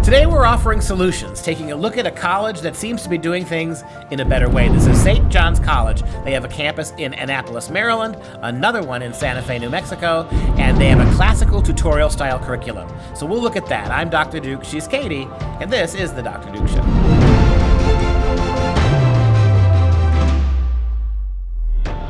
Today we're offering solutions, taking a look at a college that seems to be doing things in a better way. This is St. John's College. They have a campus in Annapolis, Maryland, another one in Santa Fe, New Mexico, and they have a classical tutorial style curriculum. So we'll look at that. I'm Dr. Duke, she's Katie, and this is the Dr. Duke Show.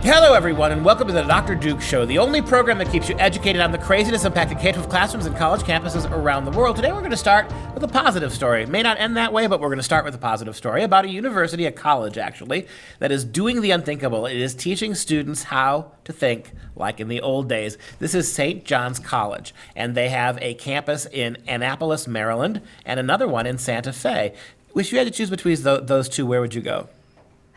Hello, everyone, and welcome to the Dr. Duke Show, the only program that keeps you educated on the craziness impacting K-12 classrooms and college campuses around the world. Today, we're going to start with a positive story. It may not end that way, but we're going to start with a positive story about a university, a college, actually, that is doing the unthinkable. It is teaching students how to think like in the old days. This is St. John's College, and they have a campus in Annapolis, Maryland, and another one in Santa Fe. If you had to choose between those two, where would you go?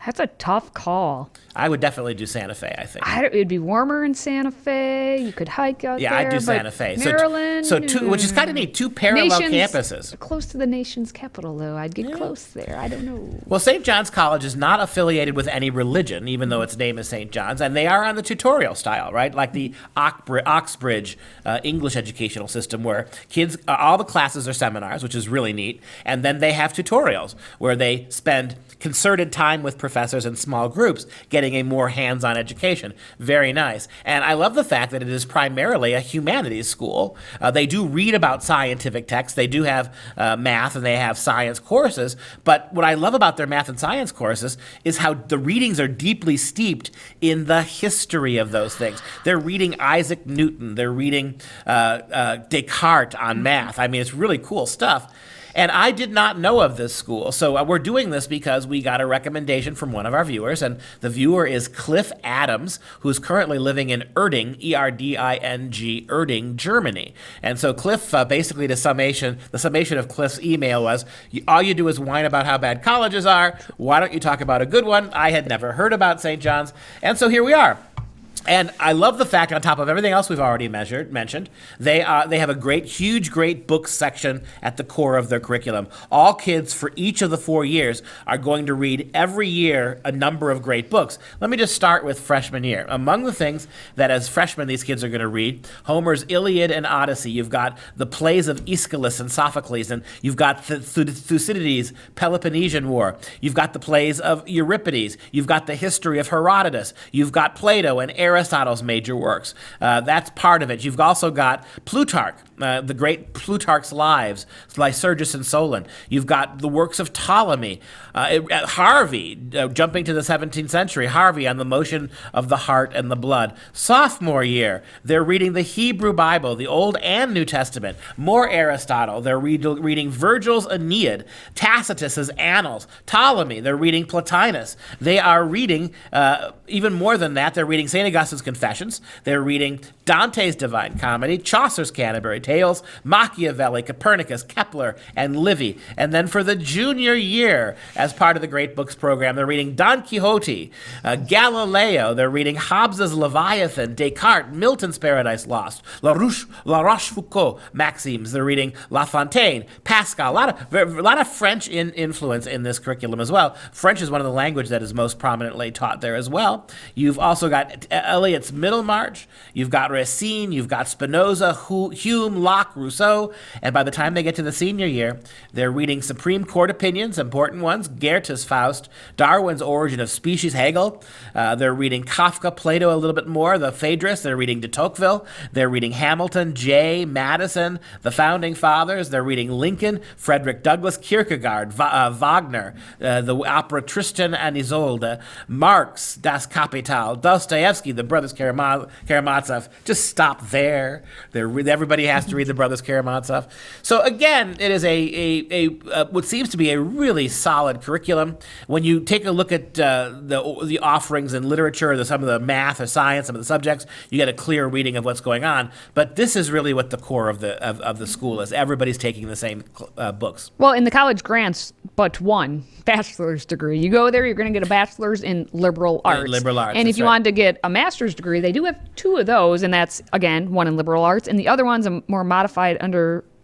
That's a tough call. I would definitely do Santa Fe, I think. It'd be warmer in Santa Fe. You could hike out there. Yeah, I'd do Santa Fe. Maryland. So two, which is kind of neat, two parallel campuses. Close to the nation's capital, though. I'd get close there. I don't know. Well, St. John's College is not affiliated with any religion, even though its name is St. John's, and they are on the tutorial style, right? Like the Oxbridge English educational system, where kids, all the classes are seminars, which is really neat, and then they have tutorials where they spend concerted time with professors in small groups, getting a more hands-on education. Very nice. And I love the fact that it is primarily a humanities school. They do read about scientific texts. They do have math, and they have science courses. But what I love about their math and science courses is how the readings are deeply steeped in the history of those things. They're reading Isaac Newton. They're reading Descartes on math. I mean, it's really cool stuff. And I did not know of this school, so we're doing this because we got a recommendation from one of our viewers, and the viewer is Cliff Adams, who's currently living in Erding, E-R-D-I-N-G, Erding, Germany. And so Cliff, basically the summation of Cliff's email was, all you do is whine about how bad colleges are. Why don't you talk about a good one? I had never heard about St. John's, and so here we are. And I love the fact, on top of everything else we've already mentioned, they have a great books section at the core of their curriculum. All kids for each of the 4 years are going to read every year a number of great books. Let me just start with freshman year. Among the things that as freshmen these kids are going to read, Homer's Iliad and Odyssey. You've got the plays of Aeschylus and Sophocles, and you've got Thucydides' Peloponnesian War. You've got the plays of Euripides. You've got the history of Herodotus. You've got Plato and Aristotle's major works. That's part of it. You've also got Plutarch, the great Plutarch's Lives, Lycurgus and Solon. You've got the works of Ptolemy. Harvey, jumping to the 17th century, Harvey on the motion of the heart and the blood. Sophomore year, they're reading the Hebrew Bible, the Old and New Testament. More Aristotle. They're reading Virgil's Aeneid, Tacitus's Annals, Ptolemy. They're reading Plotinus. They are reading, even more than that, they're reading St. Augustine's Confessions. They're reading Dante's Divine Comedy, Chaucer's Canterbury Tales, Machiavelli, Copernicus, Kepler, and Livy. And then for the junior year, as part of the Great Books program, they're reading Don Quixote, Galileo. They're reading Hobbes's Leviathan, Descartes, Milton's Paradise Lost, La Rochefoucauld, Maxims. They're reading La Fontaine, Pascal. A lot of French influence in this curriculum as well. French is one of the languages that is most prominently taught there as well. You've also got Eliot's Middlemarch. You've got Racine. You've got Spinoza, Hume, Locke, Rousseau. And by the time they get to the senior year, they're reading Supreme Court opinions, important ones, Goethe's Faust, Darwin's Origin of Species, Hegel. They're reading Kafka, Plato a little bit more, the Phaedrus. They're reading de Tocqueville. They're reading Hamilton, Jay, Madison, the Founding Fathers. They're reading Lincoln, Frederick Douglass, Kierkegaard, Wagner, the opera Tristan and Isolde, Marx, Das Kapital, Dostoevsky, the Brothers Karamazov. Just stop there. Everybody has to read the Brothers Karamazov. So again, it is a what seems to be a really solid curriculum. When you take a look at the offerings in literature, some of the math or science, some of the subjects, you get a clear reading of what's going on. But this is really what the core of the school is. Everybody's taking the same books. Well, in the college grants, but one bachelor's degree. You go there, you're going to get a bachelor's in liberal arts. Liberal arts. And if you wanted to get a master's degree, they do have two of those, and that's, again, one in liberal arts, and the other one's a more modified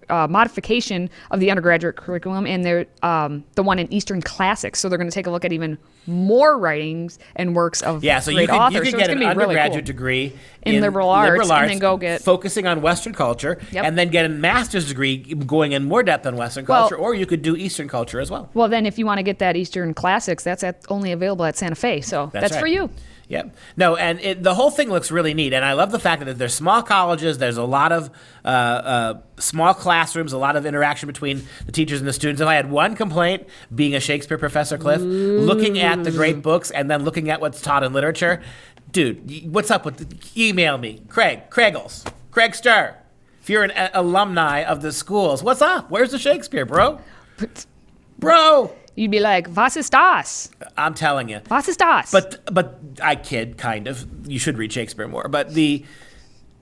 modification of the undergraduate curriculum, and they're the one in Eastern Classics. So they're going to take a look at even more writings and works of so great you authors. could So get it's an gonna be really undergraduate cool. degree In liberal arts, and then go get- focusing on Western culture, Yep. and then get a master's degree going in more depth on Western culture, or you could do Eastern culture as well. Well, then if you want to get that Eastern Classics, that's only available at Santa Fe. So that's right. for you. Yep. No, and the whole thing looks really neat, and I love the fact that there's small colleges, there's a lot of small classrooms, a lot of interaction between the teachers and the students. If I had one complaint, being a Shakespeare professor, Cliff, looking at the great books and then looking at what's taught in literature, dude, what's up with email me, Craig Starr. If you're an alumni of the schools, what's up? Where's the Shakespeare, bro? Bro! You'd be like, was ist das? I'm telling you. Was ist das? But I kid, kind of. You should read Shakespeare more. But the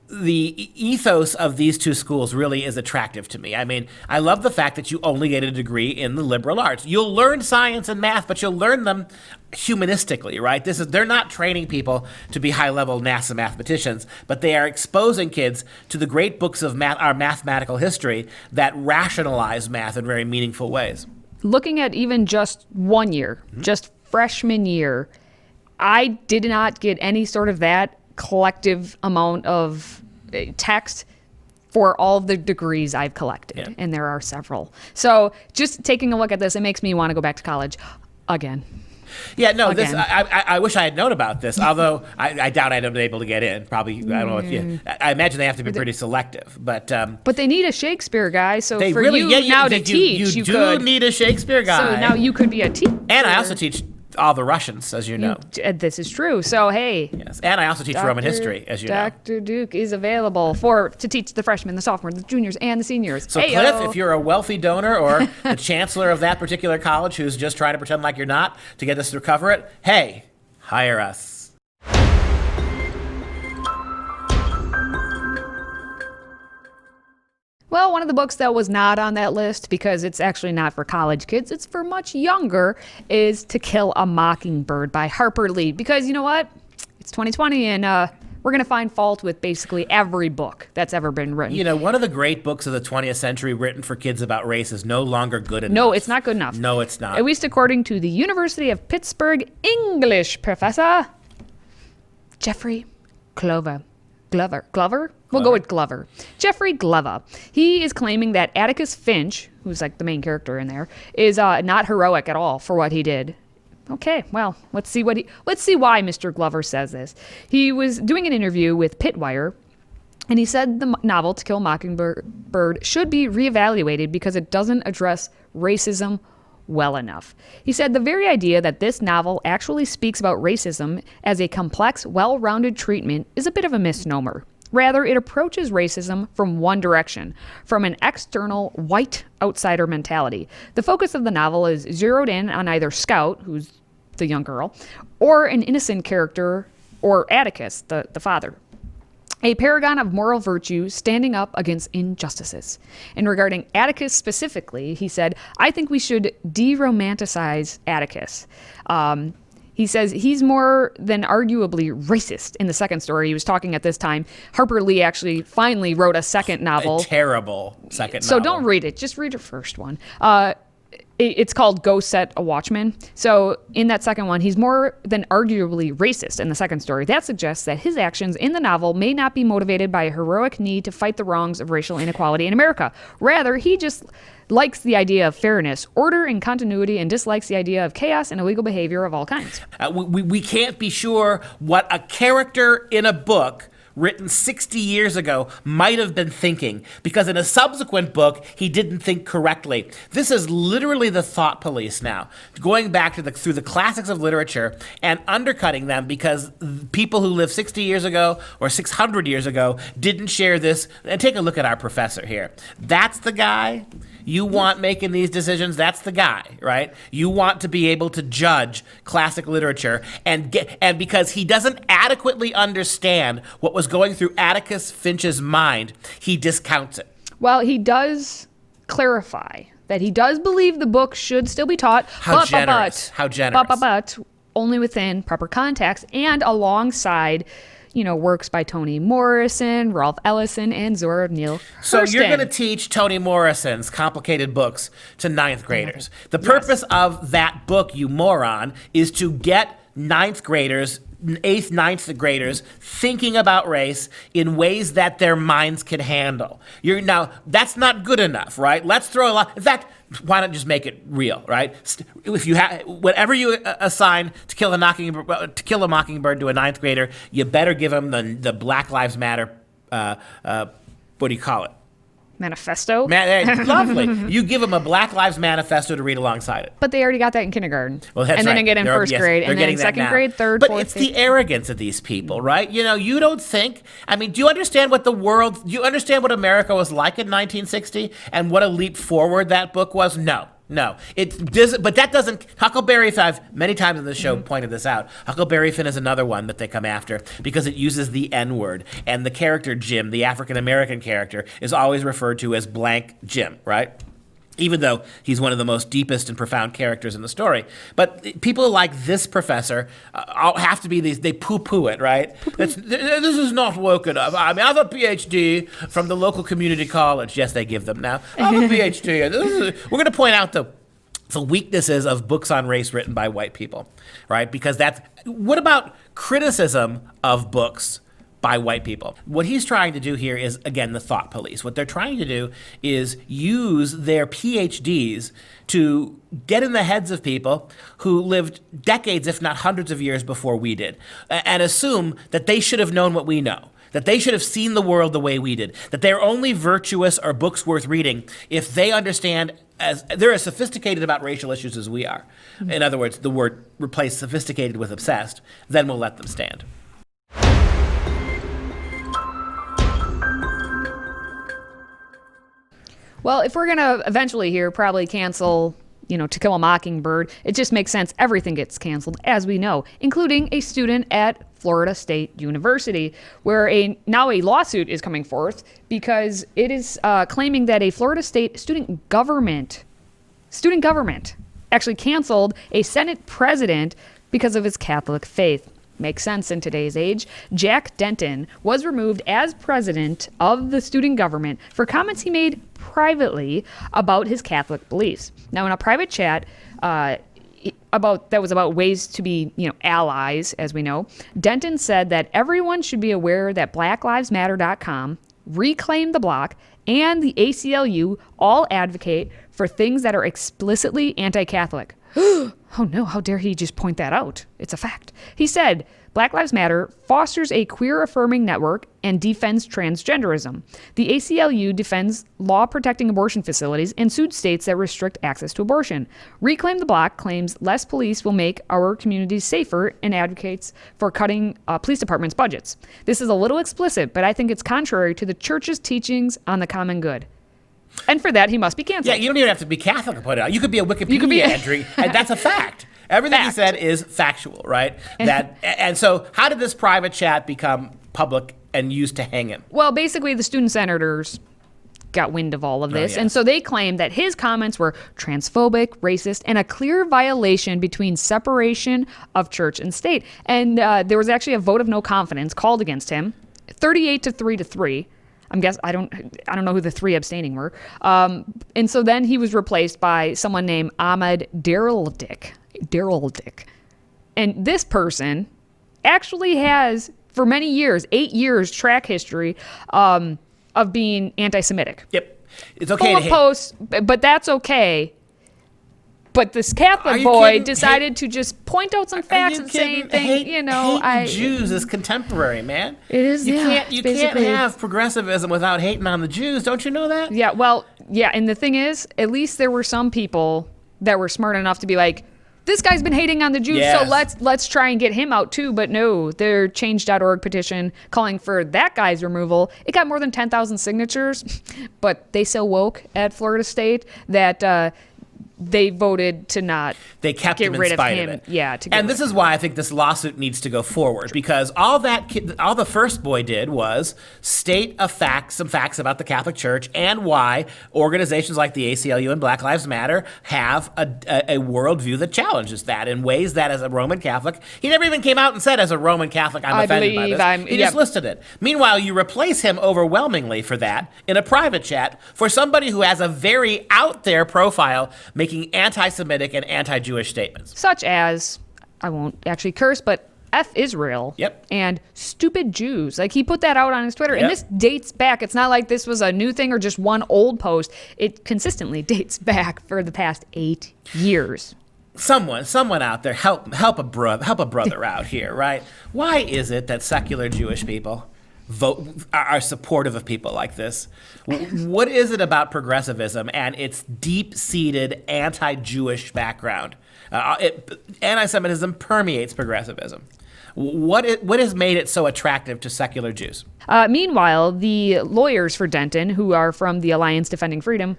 ethos of these two schools really is attractive to me. I mean, I love the fact that you only get a degree in the liberal arts. You'll learn science and math, but you'll learn them humanistically, right? They're not training people to be high-level NASA mathematicians, but they are exposing kids to the great books of our mathematical history that rationalize math in very meaningful ways. Looking at even just 1 year, just freshman year, I did not get any sort of that collective amount of text for all of the degrees I've collected, and there are several. So just taking a look at this, it makes me want to go back to college again. Yeah, no, Again. I wish I had known about this, although I doubt I'd have been able to get in. Probably, I don't know if you, I imagine they have to be pretty selective, but they need a Shakespeare guy, so they for really, you now to teach, you you do could. need a Shakespeare guy. So now you could be a teacher. And I also teach all the Russians, as you know. This is true. So, hey. Yes, and I also teach Roman history, as you know. Dr. Duke is available to teach the freshmen, the sophomores, the juniors, and the seniors. So, Cliff, if you're a wealthy donor or the chancellor of that particular college who's just trying to pretend like you're not to get us to cover it, hey, hire us. Well, one of the books that was not on that list, because it's actually not for college kids, it's for much younger, is To Kill a Mockingbird by Harper Lee. Because you know what? It's 2020, and we're going to find fault with basically every book that's ever been written. You know, one of the great books of the 20th century written for kids about race is no longer good enough. No, it's not good enough. No, it's not. At least according to the University of Pittsburgh English professor, Jeffrey Glover? We'll go with Glover. Jeffrey Glover. He is claiming that Atticus Finch, who's like the main character in there, is not heroic at all for what he did. Okay, well, let's see why Mr. Glover says this. He was doing an interview with Pitwire, and he said the novel To Kill a Mockingbird should be reevaluated because it doesn't address racism well enough. He said the very idea that this novel actually speaks about racism as a complex, well-rounded treatment is a bit of a misnomer. Rather, it approaches racism from one direction, from an external, white outsider mentality. The focus of the novel is zeroed in on either Scout, who's the young girl, or an innocent character, or Atticus, the father. A paragon of moral virtue standing up against injustices. And regarding Atticus specifically, he said, I think we should de-romanticize Atticus. He says he's more than arguably racist in the second story. He was talking at this time. Harper Lee actually finally wrote a second novel. A terrible second novel. So don't read it. Just read your first one. It's called Go Set a Watchman. So in that second one, he's more than arguably racist in the second story. That suggests that his actions in the novel may not be motivated by a heroic need to fight the wrongs of racial inequality in America. Rather, he just likes the idea of fairness, order, and continuity, and dislikes the idea of chaos and illegal behavior of all kinds. We can't be sure what a character in a book written 60 years ago might have been thinking, because in a subsequent book, he didn't think correctly. This is literally the thought police now, going back to through the classics of literature and undercutting them because people who lived 60 years ago or 600 years ago didn't share this. And take a look at our professor here. That's the guy you want making these decisions. That's the guy, right? You want to be able to judge classic literature and because he doesn't adequately understand what was going through Atticus Finch's mind, he discounts it. Well, he does clarify that he does believe the book should still be taught. How generous. But only within proper context and alongside works by Toni Morrison, Ralph Ellison, and Zora Neale Hurston. So you're going to teach Toni Morrison's complicated books to ninth graders. The purpose of that book, you moron, is to get ninth graders, eighth, ninth graders thinking about race in ways that their minds can handle. Now, that's not good enough, right? Let's throw a lot. In fact, why not just make it real, right? If you have whatever you assign to kill a mockingbird to a ninth grader, you better give them the Black Lives Matter. What do you call it? Manifesto? Lovely. You give them a Black Lives Manifesto to read alongside it. But they already got that in kindergarten. Well, that's and then right. again in first grade, and then in second grade, third, but fourth. But it's the arrogance of these people, right? You don't think. I mean, do you understand what do you understand what America was like in 1960 and what a leap forward that book was? No. It doesn't, but that doesn't. Huckleberry Finn, I've many times in the show pointed this out. Huckleberry Finn is another one that they come after because it uses the N word, and the character Jim, the African American character, is always referred to as blank Jim, right? Even though he's one of the most deepest and profound characters in the story. But people like this professor have to be they poo-poo it, right? This is not woke enough. I mean, I have a PhD from the local community college. Yes, they give them now. I have a PhD. We're going to point out the weaknesses of books on race written by white people, right? Because what about criticism of books by white people? What he's trying to do here is, again, the thought police. What they're trying to do is use their PhDs to get in the heads of people who lived decades, if not hundreds of years before we did, and assume that they should have known what we know, that they should have seen the world the way we did, that they're only virtuous or books worth reading if they understand they're as sophisticated about racial issues as we are. In other words, the word replace sophisticated with obsessed, then we'll let them stand. Well, if we're going to eventually here probably cancel, To Kill a Mockingbird, it just makes sense everything gets canceled, as we know, including a student at Florida State University, where now a lawsuit is coming forth because it is claiming that a Florida State student government actually canceled a Senate president because of his Catholic faith. Makes sense in today's age. Jack Denton was removed as president of the student government for comments he made privately about his Catholic beliefs. Now, in a private chat about ways to be, allies, as we know, Denton said that everyone should be aware that BlackLivesMatter.com, Reclaim the Block, and the ACLU all advocate for things that are explicitly anti-Catholic. Oh no, how dare he just point that out? It's a fact. He said, Black Lives Matter fosters a queer-affirming network and defends transgenderism. The ACLU defends law-protecting abortion facilities and sued states that restrict access to abortion. Reclaim the Block claims less police will make our communities safer and advocates for cutting police departments' budgets. This is a little explicit, but I think it's contrary to the church's teachings on the common good. And for that, he must be canceled. Yeah, you don't even have to be Catholic to put it out. You could be a Wikipedia entry, and that's a fact. Everything he said is factual, right? And so how did this private chat become public and used to hang him? Well, basically, the student senators got wind of all of this. Oh, yeah. And so they claimed that his comments were transphobic, racist, and a clear violation between separation of church and state. And there was actually a vote of no confidence called against him, 38-3. I don't know who the three abstaining were. And so then he was replaced by someone named Ahmed Darrell-Dick. And this person actually has, for many years, 8 years track history of being anti-Semitic. Yep. It's okay Full to of posts, but that's okay. But this Catholic boy decided to just point out some facts and say things, hating Jews is contemporary, man. It is, you can't have progressivism without hating on the Jews. Don't you know that? Yeah, well, yeah, and the thing is, at least there were some people that were smart enough to be like, this guy's been hating on the Jews, yes. So let's try and get him out too. But no, their change.org petition calling for that guy's removal, it got more than 10,000 signatures, but they so woke at Florida State that they voted to not They kept get him in rid of spite him. of it. Yeah, to get and rid this of is why I think this lawsuit needs to go forward, because all the first boy did was state some facts about the Catholic Church and why organizations like the ACLU and Black Lives Matter have a worldview that challenges that in ways that, as a Roman Catholic, he never even came out and said, as a Roman Catholic, I'm offended by this. He just listed it. Meanwhile, you replace him overwhelmingly for that in a private chat for somebody who has a very out there profile making anti-Semitic and anti-Jewish statements. Such as, I won't actually curse, but F Israel. Yep. And stupid Jews. Like, he put that out on his Twitter. And this dates back. It's not like this was a new thing or just one old post. It consistently dates back for the past 8 years. Someone out there, help a brother out here, right? Why is it that secular Jewish people are supportive of people like this? What is it about progressivism and its deep-seated anti-Jewish background? Anti-Semitism permeates progressivism. What has made it so attractive to secular Jews? Meanwhile, the lawyers for Denton, who are from the Alliance Defending Freedom,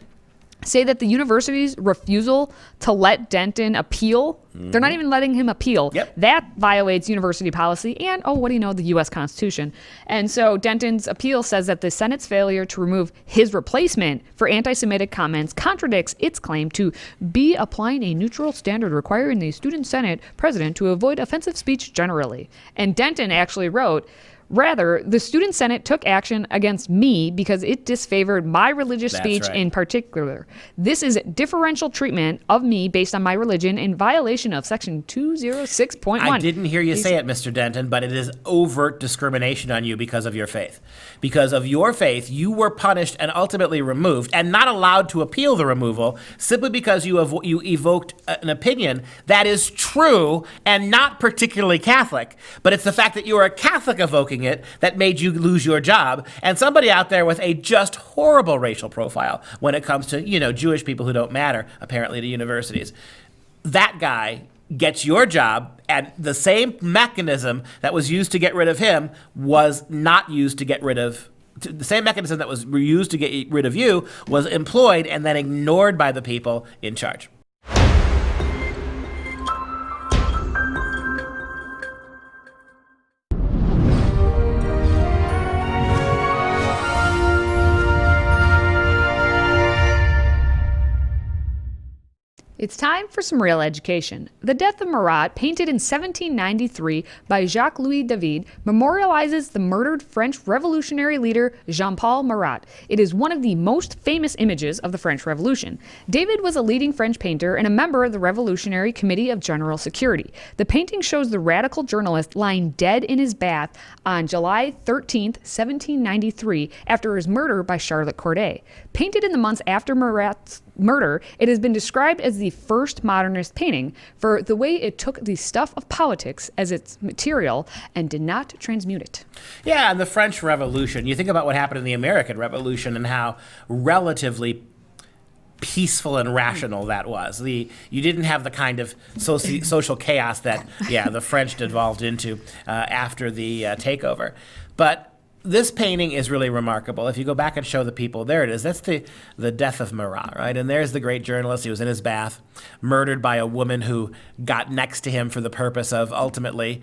say that the university's refusal to let Denton appeal, they're not even letting him appeal. That violates university policy and, the U.S. Constitution. And so Denton's appeal says that the Senate's failure to remove his replacement for anti-Semitic comments contradicts its claim to be applying a neutral standard requiring the student Senate president to avoid offensive speech generally. And Denton actually wrote, rather, the Student Senate took action against me because it disfavored my religious speech in particular. This is differential treatment of me based on my religion in violation of Section 206.1. I didn't hear you say it, Mr. Denton, but it is overt discrimination on you because of your faith. Because of your faith, you were punished and ultimately removed and not allowed to appeal the removal simply because you evoked an opinion that is true and not particularly Catholic. But it's the fact that you are a Catholic evoking it that made you lose your job, and somebody out there with a just horrible racial profile when it comes to, Jewish people who don't matter, apparently, to universities. That guy gets your job, and the same mechanism that was used to get rid of him was not used to get rid of the same mechanism that was used to get rid of you was employed and then ignored by the people in charge. It's time for some real education. The Death of Marat, painted in 1793 by Jacques-Louis David, memorializes the murdered French revolutionary leader Jean-Paul Marat. It is one of the most famous images of the French Revolution. David was a leading French painter and a member of the Revolutionary Committee of General Security. The painting shows the radical journalist lying dead in his bath on July 13, 1793, after his murder by Charlotte Corday. Painted in the months after Marat's murder, it has been described as the first modernist painting for the way it took the stuff of politics as its material and did not transmute it. Yeah, and the French Revolution, you think about what happened in the American Revolution and how relatively peaceful and rational that was. You didn't have the kind of social chaos that, the French devolved into after the takeover. But this painting is really remarkable. If you go back and show the people, there it is. That's the death of Marat, right? And there's the great journalist. He was in his bath, murdered by a woman who got next to him for the purpose of ultimately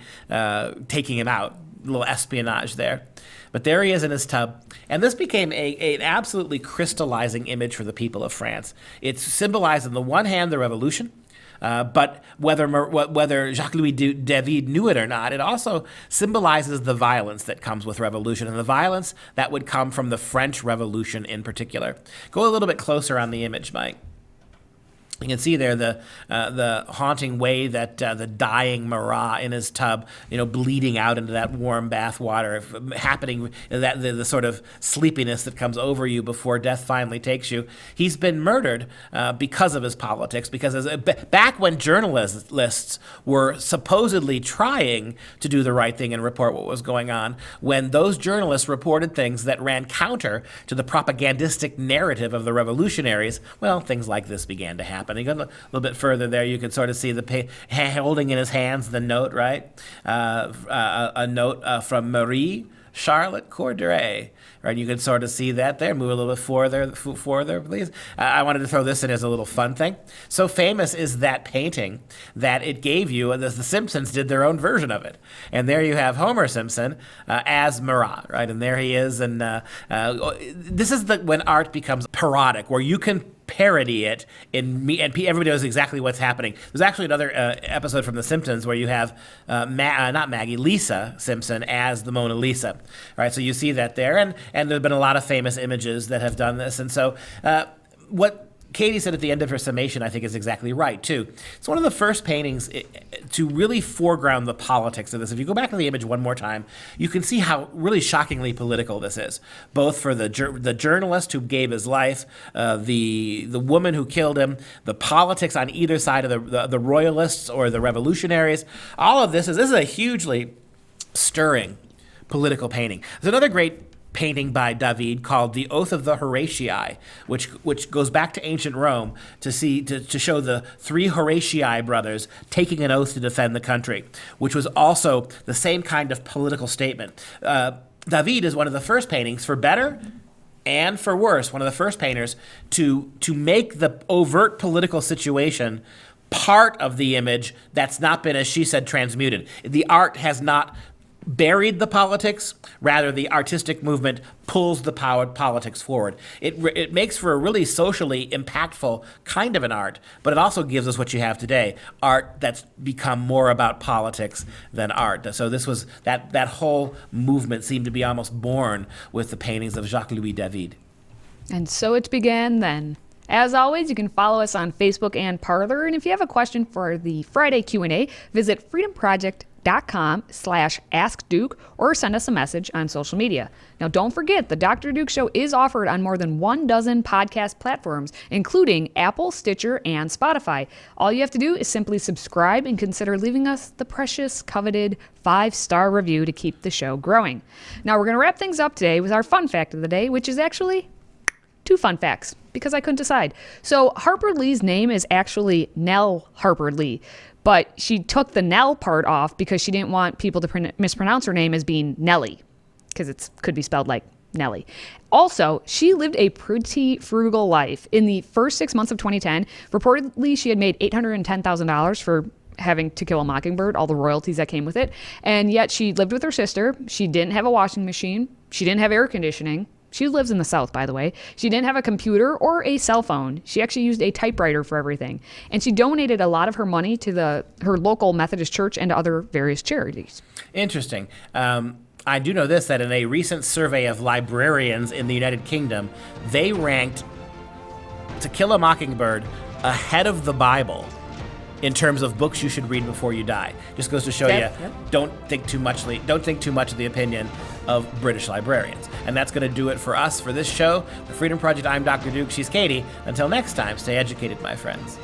taking him out. A little espionage there. But there he is in his tub. And this became an absolutely crystallizing image for the people of France. It symbolized, on the one hand, the revolution. But whether Jacques-Louis David knew it or not, it also symbolizes the violence that comes with revolution and the violence that would come from the French Revolution in particular. Go a little bit closer on the image, Mike. You can see there the haunting way that the dying Marat in his tub, bleeding out into that warm bath water, happening, that the sort of sleepiness that comes over you before death finally takes you. He's been murdered because of his politics, because back when journalists were supposedly trying to do the right thing and report what was going on, when those journalists reported things that ran counter to the propagandistic narrative of the revolutionaries, well, things like this began to happen. You go a little bit further there, you can sort of see holding in his hands the note, right? A note from Marie, Charlotte Corday. Right, you can sort of see that there. Move a little bit further, please. I wanted to throw this in as a little fun thing. So famous is that painting that it gave you, and the Simpsons did their own version of it. And there you have Homer Simpson as Marat, right? And there he is. And this is when art becomes parodic, where you can parody it and everybody knows exactly what's happening. There's actually another episode from The Simpsons where you have not Maggie, Lisa Simpson as the Mona Lisa, right? So you see that there, and there have been a lot of famous images that have done this, and so what Katie said at the end of her summation, I think, is exactly right, too. It's one of the first paintings to really foreground the politics of this. If you go back to the image one more time, you can see how really shockingly political this is, both for the journalist who gave his life, the woman who killed him, the politics on either side of the royalists or the revolutionaries. All of this is a hugely stirring political painting. There's another great painting by David called The Oath of the Horatii, which goes back to ancient Rome to show the three Horatii brothers taking an oath to defend the country, which was also the same kind of political statement. David is one of the first paintings, for better and for worse, one of the first painters to make the overt political situation part of the image that's not been, as she said, transmuted. The art has not buried the politics, rather the artistic movement pulls the politics forward. It makes for a really socially impactful kind of an art, but it also gives us what you have today, art that's become more about politics than art. So this was that whole movement seemed to be almost born with the paintings of Jacques-Louis David. And so it began then. As always, you can follow us on Facebook and Parler, and if you have a question for the Friday Q&A, visit freedomproject.com/askduke or send us a message on social media. Now, don't forget, the Dr. Duke Show is offered on more than 12 podcast platforms, including Apple, Stitcher, and Spotify. All you have to do is simply subscribe and consider leaving us the precious, coveted 5-star review to keep the show growing. Now, we're going to wrap things up today with our fun fact of the day, which is actually 2 fun facts, because I couldn't decide. So Harper Lee's name is actually Nell Harper Lee, but she took the Nell part off because she didn't want people to mispronounce her name as being Nellie, because it could be spelled like Nellie. Also, she lived a pretty frugal life. In the first 6 months of 2010, reportedly she had made $810,000 for having To Kill a Mockingbird, all the royalties that came with it, and yet she lived with her sister. She didn't have a washing machine. She didn't have air conditioning. She lives in the South, by the way. She didn't have a computer or a cell phone. She actually used a typewriter for everything. And she donated a lot of her money to her local Methodist church and to other various charities. Interesting. I do know this, that in a recent survey of librarians in the United Kingdom, they ranked To Kill a Mockingbird ahead of the Bible in terms of books you should read before you die. Just goes to show don't think too much of the opinion of British librarians. And that's going to do it for us for this show. The Freedom Project, I'm Dr. Duke, she's Katie. Until next time, stay educated, my friends.